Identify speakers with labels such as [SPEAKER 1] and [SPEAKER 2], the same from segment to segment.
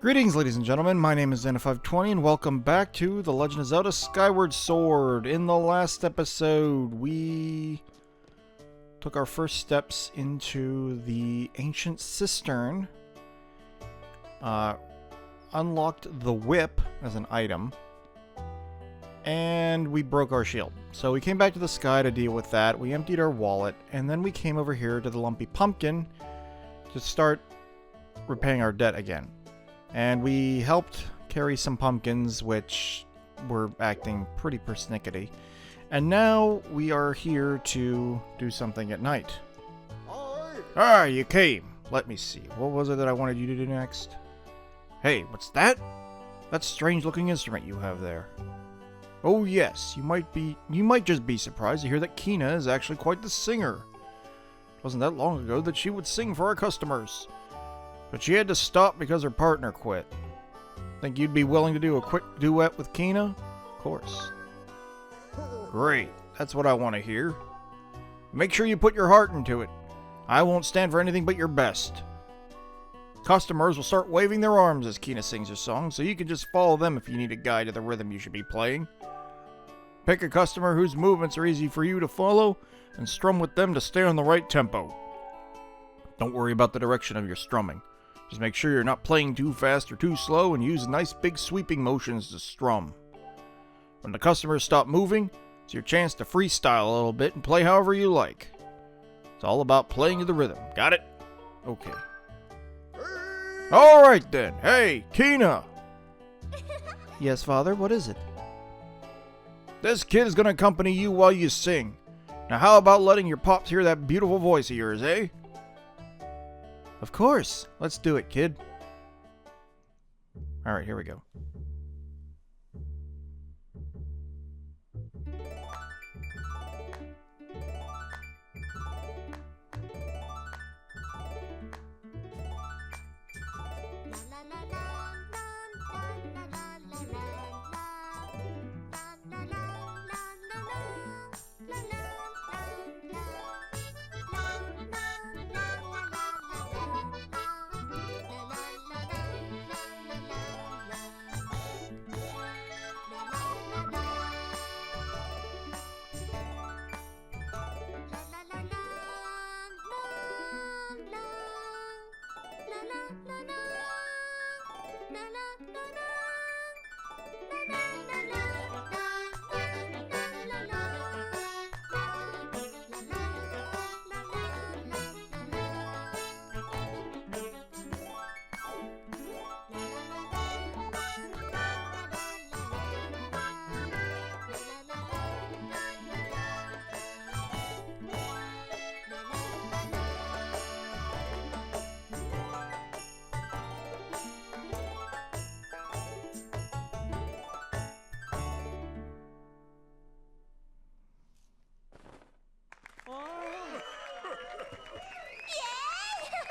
[SPEAKER 1] Greetings, ladies and gentlemen. My name is Xana520, and welcome back to The Legend of Zelda Skyward Sword. In the last episode, we took our first steps into the Ancient Cistern, unlocked the whip as an item, and we broke our shield. So we came back to the sky to deal with that. We emptied our wallet, and then we came over here to the Lumpy Pumpkin to start repaying our debt again. And we helped carry some pumpkins, which were acting pretty persnickety. And now we are here to do something at night. Ah, you came. Let me see. What was it that I wanted you to do next? Hey, what's that? That strange-looking instrument you have there. Oh yes, you might just be surprised to hear that Kina is actually quite the singer. It wasn't that long ago that she would sing for our customers. But she had to stop because her partner quit. Think you'd be willing to do a quick duet with Kina? Of course. Great. That's what I want to hear. Make sure you put your heart into it. I won't stand for anything but your best. Customers will start waving their arms as Kina sings her song, so you can just follow them if you need a guide to the rhythm you should be playing. Pick a customer whose movements are easy for you to follow, and strum with them to stay on the right tempo. Don't worry about the direction of your strumming. Just make sure you're not playing too fast or too slow, and use nice big sweeping motions to strum. When the customers stop moving, it's your chance to freestyle a little bit and play however you like. It's all about playing to the rhythm. Got it? Okay. Alright then. Hey, Kina!
[SPEAKER 2] Yes, Father, what is it?
[SPEAKER 1] This kid is going to accompany you while you sing. Now how about letting your pops hear that beautiful voice of yours, eh?
[SPEAKER 2] Of course. Let's do it, kid.
[SPEAKER 1] Alright, here we go.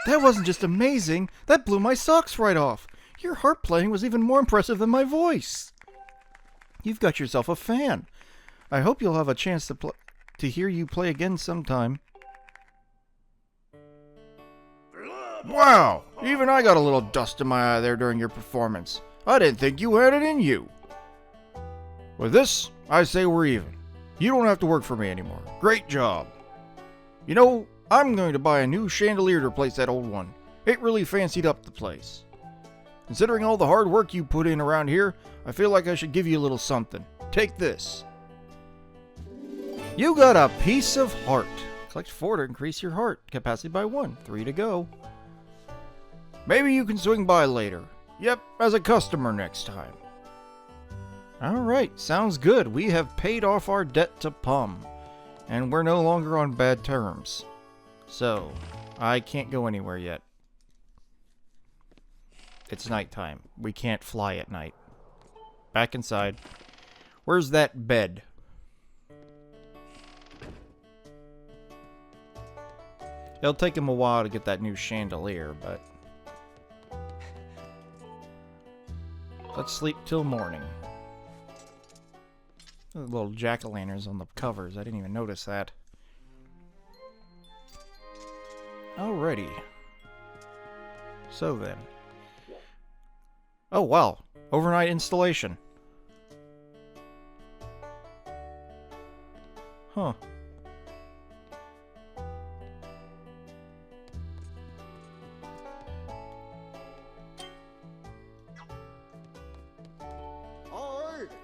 [SPEAKER 2] That wasn't just amazing. That blew my socks right off. Your harp playing was even more impressive than my voice. You've got yourself a fan. I hope you'll have a chance to hear you play again sometime.
[SPEAKER 1] Wow! Even I got a little dust in my eye there during your performance. I didn't think you had it in you. With this, I say we're even. You don't have to work for me anymore. Great job. You know, I'm going to buy a new chandelier to replace that old one. It really fancied up the place. Considering all the hard work you put in around here, I feel like I should give you a little something. Take this. You got a piece of heart. Collect 4 to increase your heart capacity by 1. 3 to go. Maybe you can swing by later. Yep, as a customer next time. Alright, sounds good. We have paid off our debt to Pum. And we're no longer on bad terms. So, I can't go anywhere yet. It's nighttime. We can't fly at night. Back inside. Where's that bed? It'll take him a while to get that new chandelier, but let's sleep till morning. Little jack-o'-lanterns on the covers. I didn't even notice that. Alrighty. So then. Oh, wow. Overnight installation. Huh.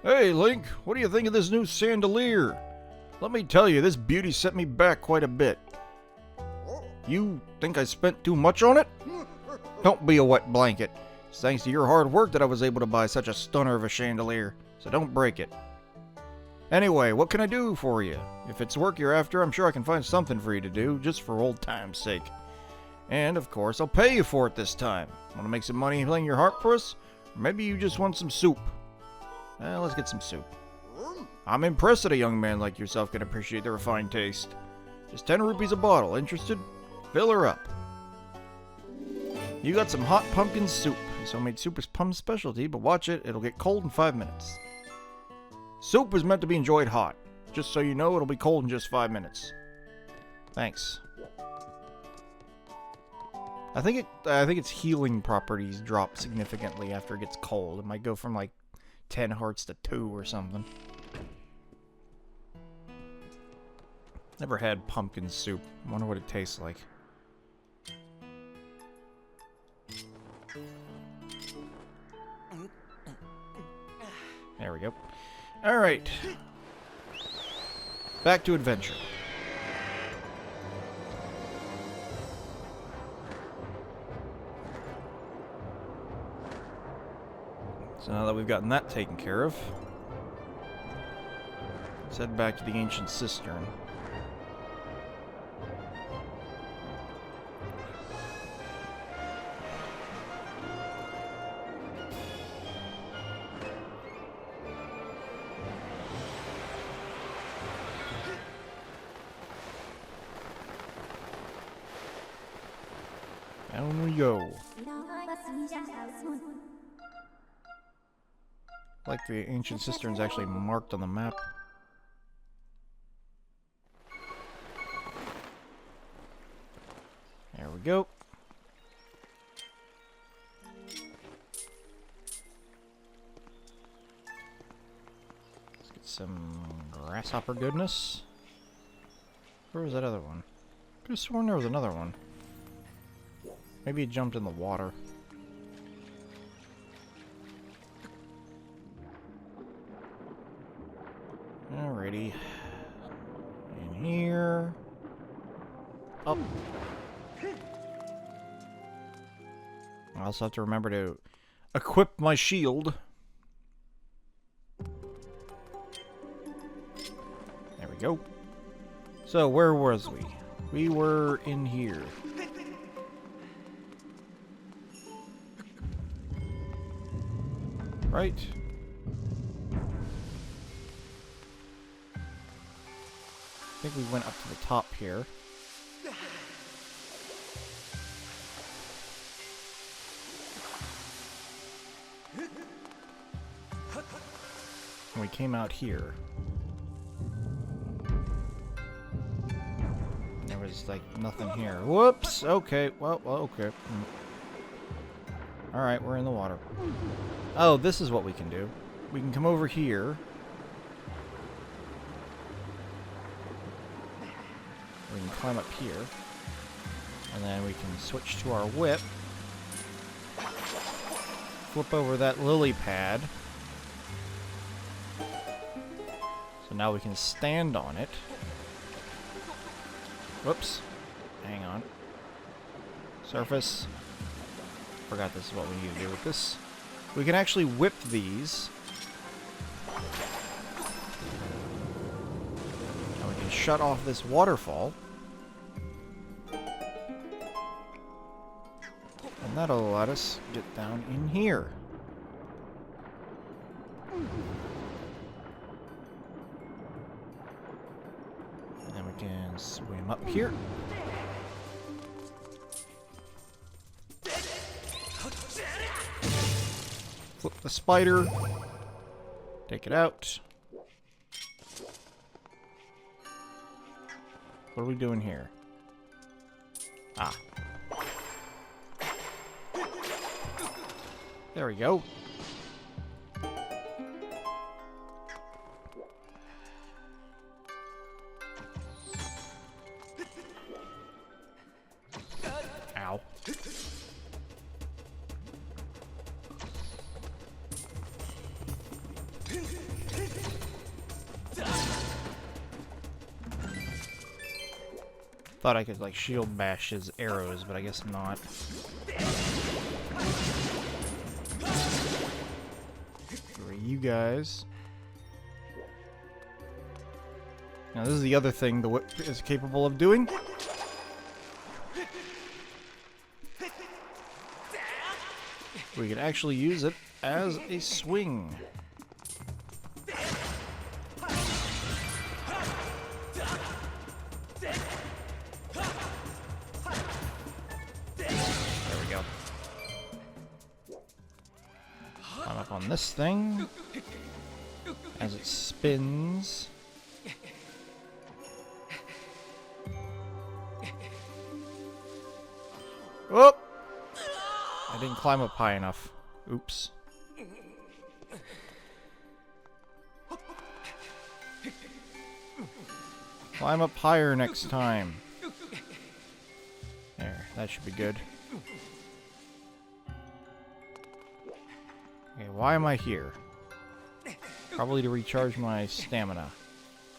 [SPEAKER 1] Hey, Link, what do you think of this new chandelier? Let me tell you, this beauty set me back quite a bit. You think I spent too much on it? Don't be a wet blanket. It's thanks to your hard work that I was able to buy such a stunner of a chandelier, so don't break it. Anyway, what can I do for you? If it's work you're after, I'm sure I can find something for you to do, just for old time's sake. And, of course, I'll pay you for it this time. Want to make some money playing your harp for us? Or maybe you just want some soup. Well, let's get some soup. I'm impressed that a young man like yourself can appreciate the refined taste. Just 10 rupees a bottle. Interested? Fill her up. You got some hot pumpkin soup. This homemade soup is Pum's specialty, but watch it, it'll get cold in 5 minutes. Soup is meant to be enjoyed hot. Just so you know, it'll be cold in just 5 minutes. Thanks. I think its healing properties drop significantly after it gets cold. It might go from like 10 hearts to 2 or something. Never had pumpkin soup. I wonder what it tastes like. There we go. Alright. Back to adventure. So now that we've gotten that taken care of, let's head back to the Ancient Cistern. Down we go. Like the Ancient Cistern's actually marked on the map. There we go. Let's get some grasshopper goodness. Where was that other one? Could have sworn there was another one. Maybe it jumped in the water. Alrighty. In here. Up. I also have to remember to equip my shield. There we go. So, where was we? We were in here. Right? I think we went up to the top here. And we came out here. There was like nothing here. Whoops! Okay, well okay. Alright, we're in the water. Oh, this is what we can do. We can come over here. We can climb up here. And then we can switch to our whip. Flip over that lily pad. So now we can stand on it. Whoops. Hang on. Surface. Forgot this is what we need to do with this. We can actually whip these. And we can shut off this waterfall. And that'll let us get down in here. And then we can swim up here. Flip the spider. Take it out. What are we doing here? Ah. There we go. Ow. Thought I could, like, shield bash his arrows, but I guess not. For you guys. Now, this is the other thing the whip is capable of doing. We can actually use it as a swing. On this thing as it spins. Oh! I didn't climb up high enough. Oops. Climb up higher next time. There, that should be good. Okay, why am I here? Probably to recharge my stamina.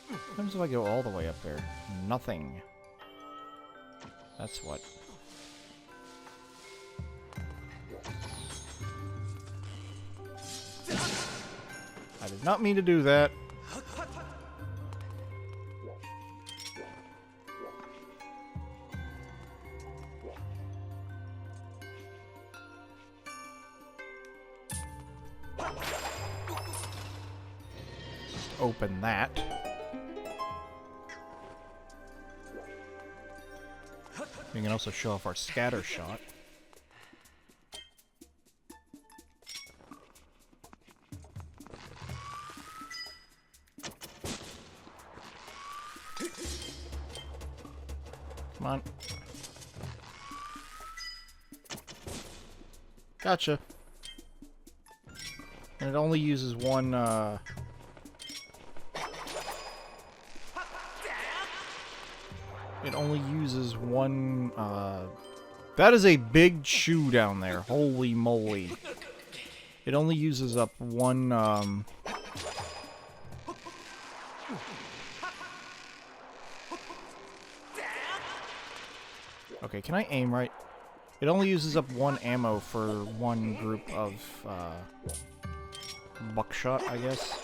[SPEAKER 1] What happens if I go all the way up there? Nothing. That's what. I did not mean to do that. Open that. We can also show off our scatter shot. Come on. Gotcha. And it only uses one, It only uses one, That is a big chew down there. Holy moly. It only uses up one, Okay, can I aim right? It only uses up one ammo for one group of, buckshot, I guess.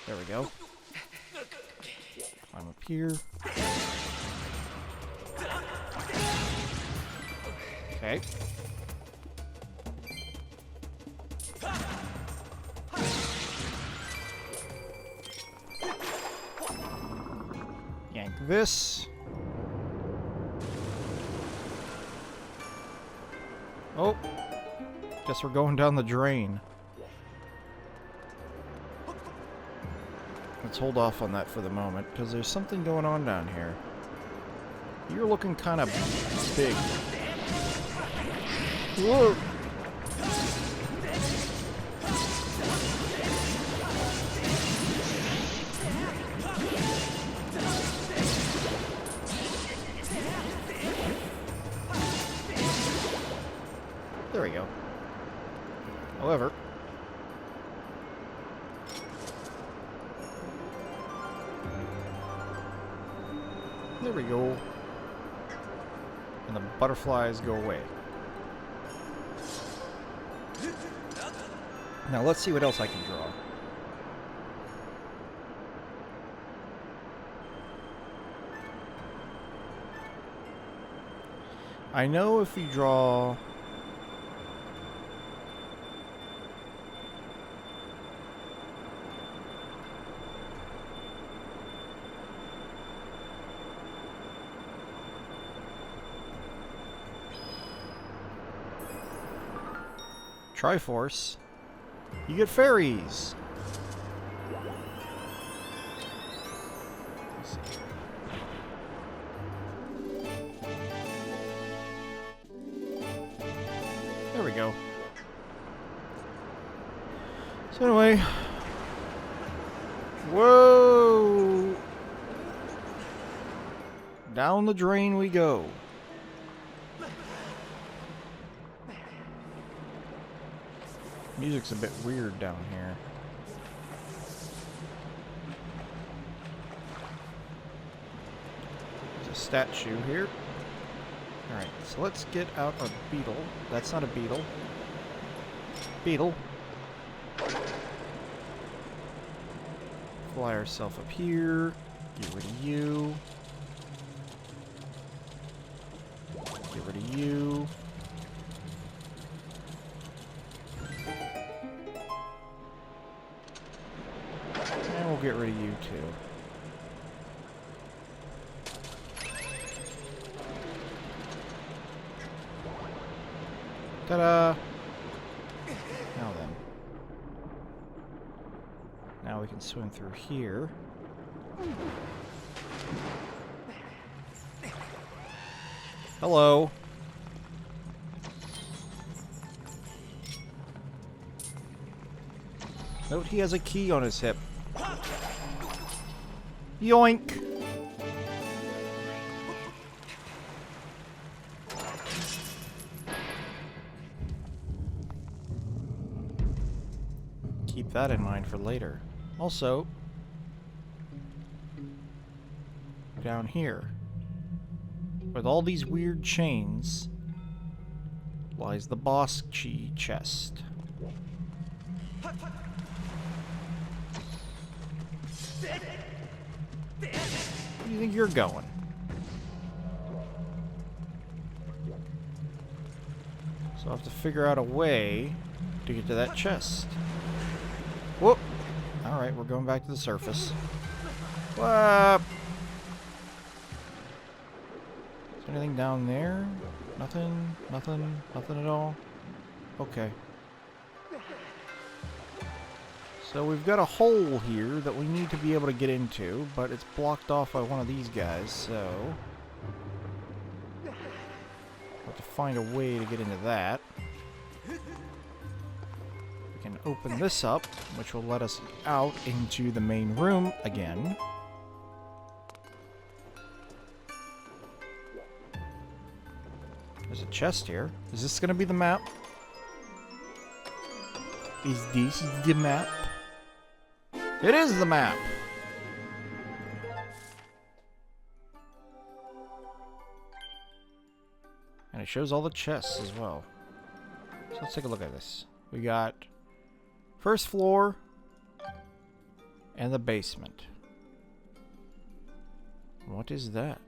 [SPEAKER 1] There we go. I'm up here. Okay. Yank this. Oh. Guess we're going down the drain. Let's hold off on that for the moment, because there's something going on down here. You're looking kind of big. Whoa! There we go. However, there we go. And the butterflies go away. Now let's see what else I can draw. I know if you draw... Triforce, you get fairies. Let's see. There we go. So anyway. Whoa! Down the drain we go. Music's a bit weird down here. There's a statue here. Alright, so let's get out a beetle. That's not a beetle. Beetle. Fly ourselves up here. Get rid of you. Get rid of you. And we'll get rid of you too. Ta-da! Now then. Now we can swim through here. Hello. Note he has a key on his hip. Yoink! Keep that in mind for later. Also, down here, with all these weird chains, lies the boss chi chest. Where do you think you're going? So I'll have to figure out a way to get to that chest. Whoop! Alright, we're going back to the surface. Whoop! Is there anything down there? Nothing? Nothing? Nothing at all? Okay. So we've got a hole here that we need to be able to get into, but it's blocked off by one of these guys, so we'll have to find a way to get into that. We can open this up, which will let us out into the main room again. There's a chest here. Is this going to be the map? Is this the map? It is the map! And it shows all the chests as well. So let's take a look at this. We got first floor and the basement. What is that?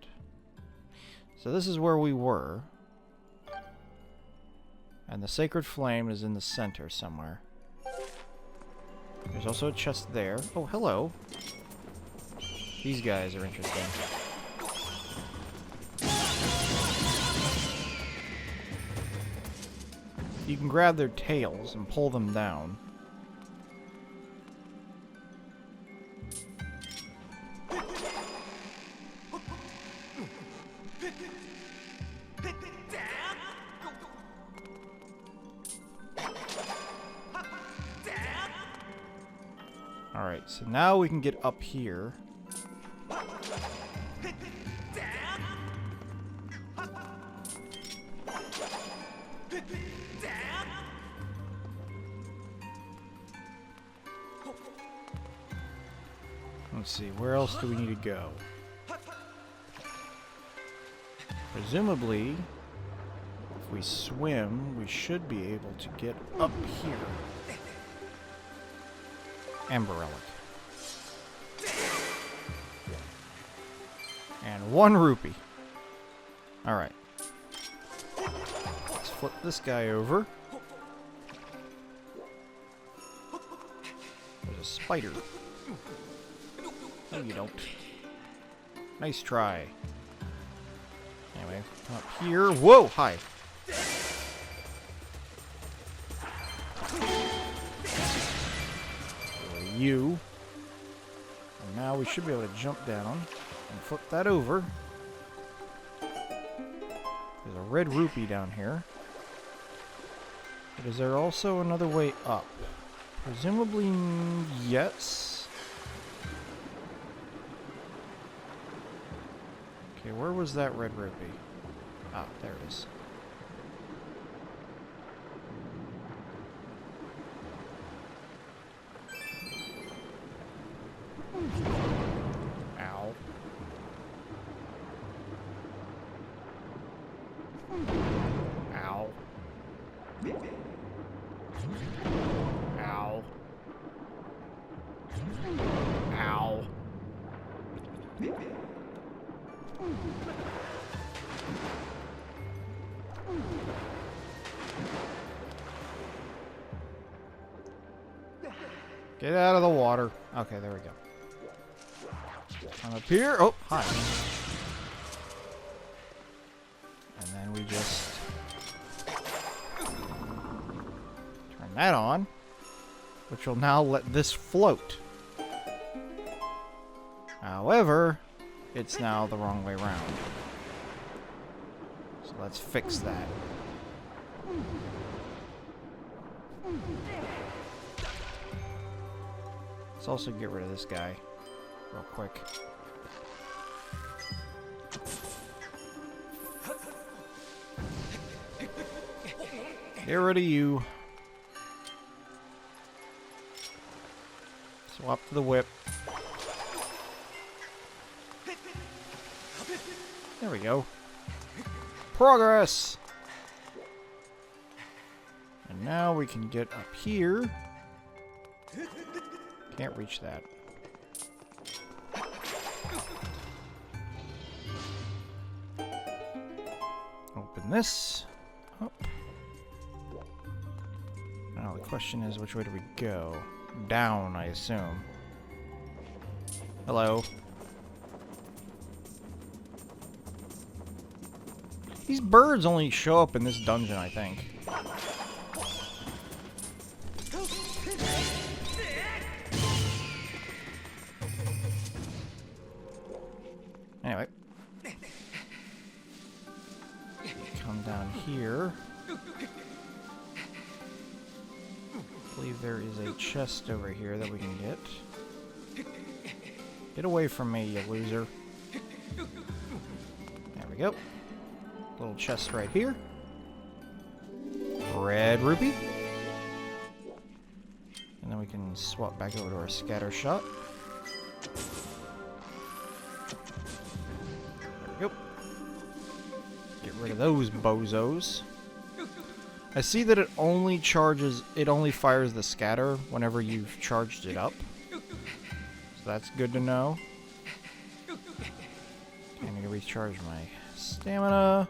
[SPEAKER 1] So this is where we were. And the sacred flame is in the center somewhere. There's also a chest there. Oh, hello. These guys are interesting. You can grab their tails and pull them down. Alright, so now we can get up here. Let's see, where else do we need to go? Presumably, if we swim, we should be able to get up here. Amber relic. And 1 rupee. Alright. Let's flip this guy over. There's a spider. No, you don't. Nice try. Anyway, come up here. Whoa! Hi. You. And now we should be able to jump down and flip that over. There's a red rupee down here. But is there also another way up? Presumably, yes. Okay, where was that red rupee? Ah, there it is. Ow. Ow. Ow. Ow. Get out of the water. Okay, there we go. I'm up here. Oh, hi. And then we just turn that on, which will now let this float. However, it's now the wrong way around. So let's fix that. Let's also get rid of this guy real quick. Get rid of you. Swap to the whip. There we go. Progress! And now we can get up here. Can't reach that. Open this up. Now the question is, which way do we go? Down, I assume. Hello. These birds only show up in this dungeon, I think. Anyway. Come down here. I believe there is a chest over here that we can get. Get away from me, you loser. There we go. Little chest right here. Red rupee. And then we can swap back over to our scatter shot. There we go. Get rid of those bozos. I see that it only fires the scatter whenever you've charged it up. So that's good to know. I need to recharge my stamina.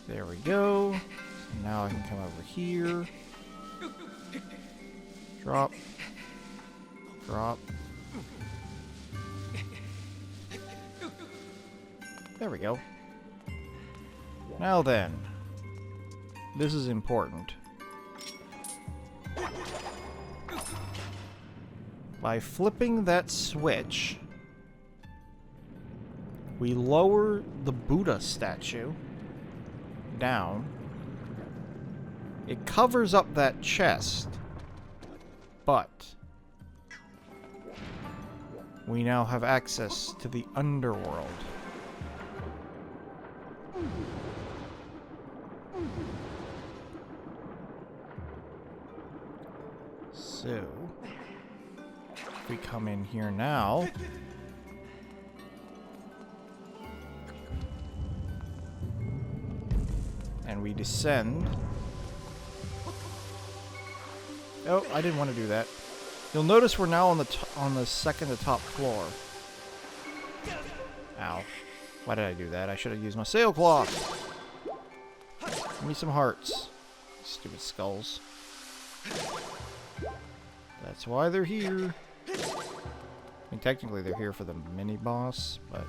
[SPEAKER 1] There we go. Now I can come over here. Drop. Drop. There we go. Now then, this is important. By flipping that switch, we lower the Buddha statue down. It covers up that chest, but we now have access to the underworld. So, if we come in here now, and we descend. Oh, I didn't want to do that. You'll notice we're now on the second to top floor. Ow. Why did I do that? I should have used my sailcloth. Give me some hearts. Stupid skulls. That's why they're here. I mean, technically they're here for the mini-boss, but...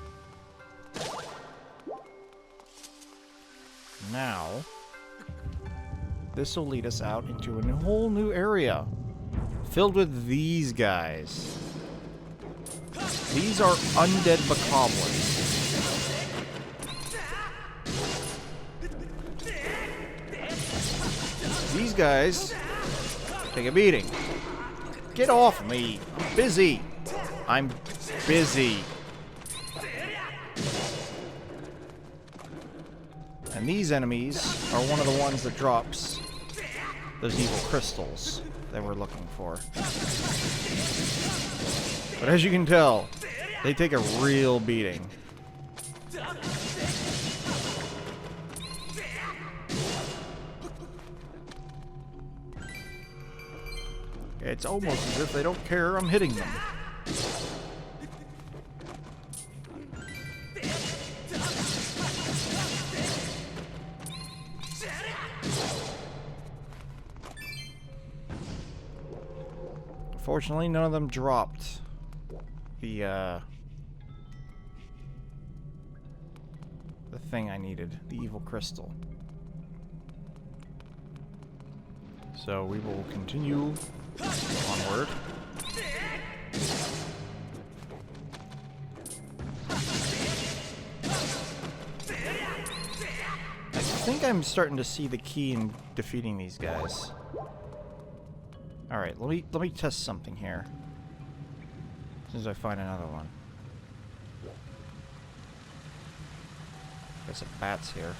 [SPEAKER 1] Now, this will lead us out into a whole new area, filled with these guys. These are undead bokoblins. These guys take a beating. Get off me! I'm busy! I'm busy! And these enemies are one of the ones that drops those evil crystals that we're looking for. But as you can tell, they take a real beating. It's almost as if they don't care I'm hitting them. Fortunately, none of them dropped the thing I needed, the evil crystal. So we will continue onward. I think I'm starting to see the key in defeating these guys. Alright, let me test something here. As soon as I find another one. There's some bats here.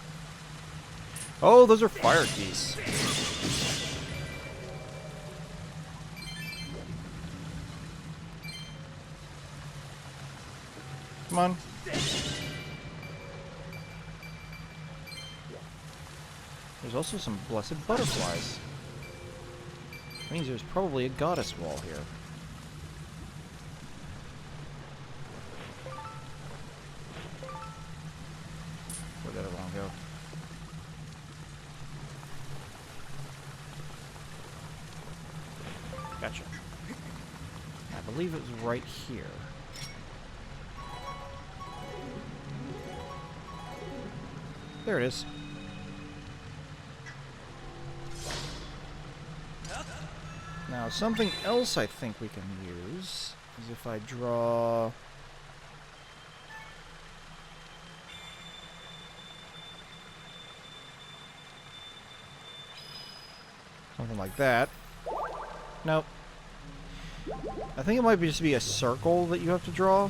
[SPEAKER 1] Oh, those are fire keys. Come on. There's also some blessed butterflies. Means there's probably a goddess wall here. Where'd that other one go? Gotcha. I believe it was right here. There it is. Now, something else I think we can use is if I draw... something like that. Nope. I think it might be just be a circle that you have to draw.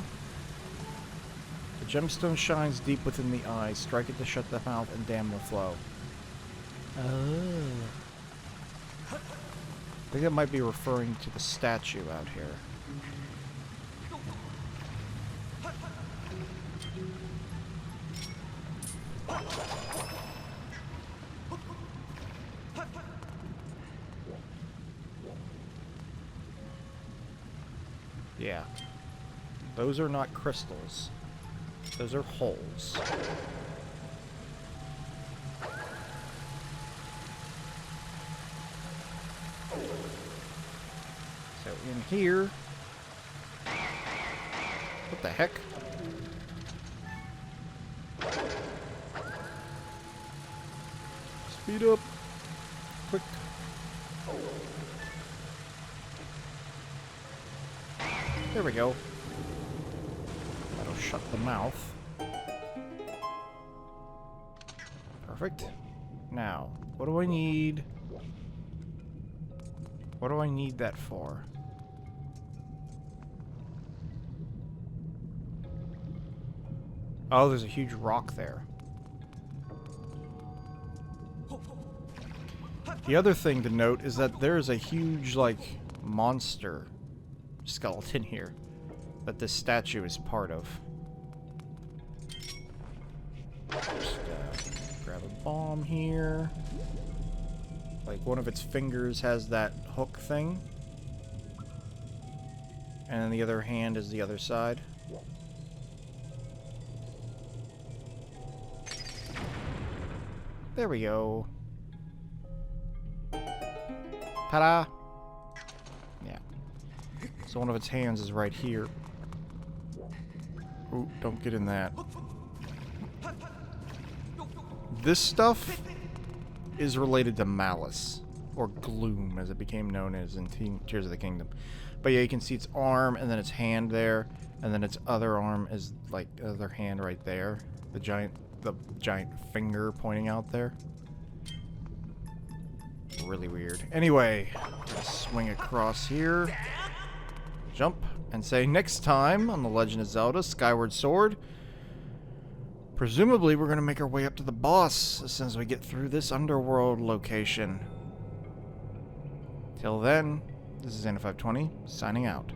[SPEAKER 1] The gemstone shines deep within the eye. Strike it to shut the mouth and dam the flow. Oh. I think that might be referring to the statue out here. Yeah. Those are not crystals. Those are holes. So in here... what the heck? Speed up. Quick. There we go. That'll shut the mouth. Perfect. Now, what do I need? What do I need that for? Oh, there's a huge rock there. The other thing to note is that there is a huge, like, monster skeleton here that this statue is part of. Just grab a bomb here. Like, one of its fingers has that hook thing. And then the other hand is the other side. There we go. Ta-da! Yeah. So one of its hands is right here. Ooh, don't get in that. This stuff is related to malice, or gloom, as it became known as in Tears of the Kingdom. But yeah, you can see its arm, and then its hand there, and then its other arm is like the other hand right there. The giant finger pointing out there. really weird. Anyway, let's swing across here. Jump. And say next time on The Legend of Zelda Skyward Sword, presumably we're going to make our way up to the boss as soon as we get through this underworld location. Till then, this is Anna520, signing out.